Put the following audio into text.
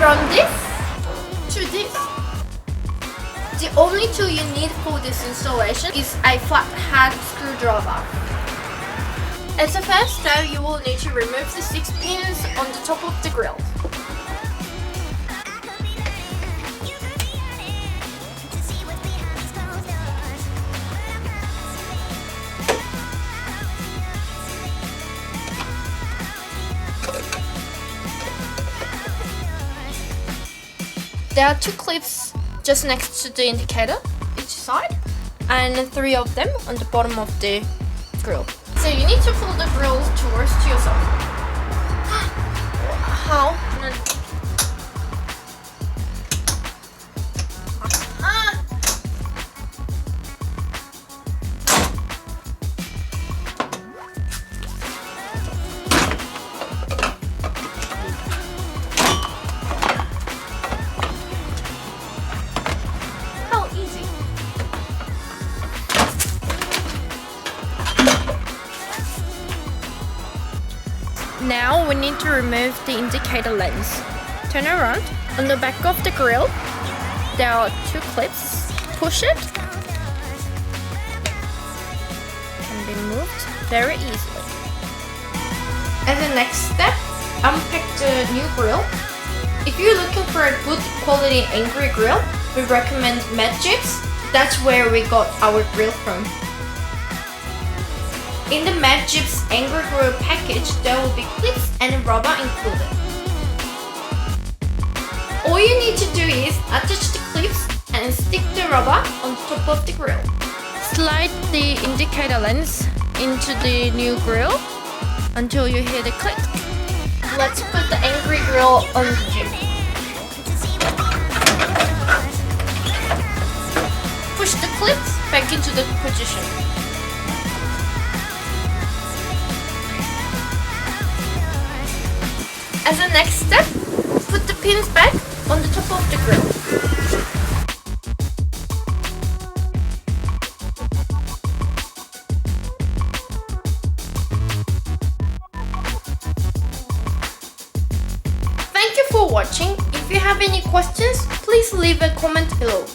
From this to this, the only tool you need for this installation is a flathead screwdriver. As a first step, you will need to remove the 6 pins on the top of the grill. There are 2 clips just next to the indicator, each side, and 3 of them on the bottom of the grill. So you need to pull the grill towards to yourself. How? Now we need to remove the indicator lens. Turn around. On the back of the grill, there are 2 clips. Push it. Can be moved very easily. As the next step, unpack the new grill. If you're looking for a good quality Angry Grill, we recommend Jeep's. That's where we got our grill from. In the Jeep's Angry Grill package, there will be clips and rubber included. All you need to do is attach the clips and stick the rubber on top of the grill. Slide the indicator lens into the new grill until you hear the click. Let's put the Angry Grill on the Jeep. Push the clips back into the position. As a next step, put the pins back on the top of the grill. Thank you for watching. If you have any questions, please leave a comment below.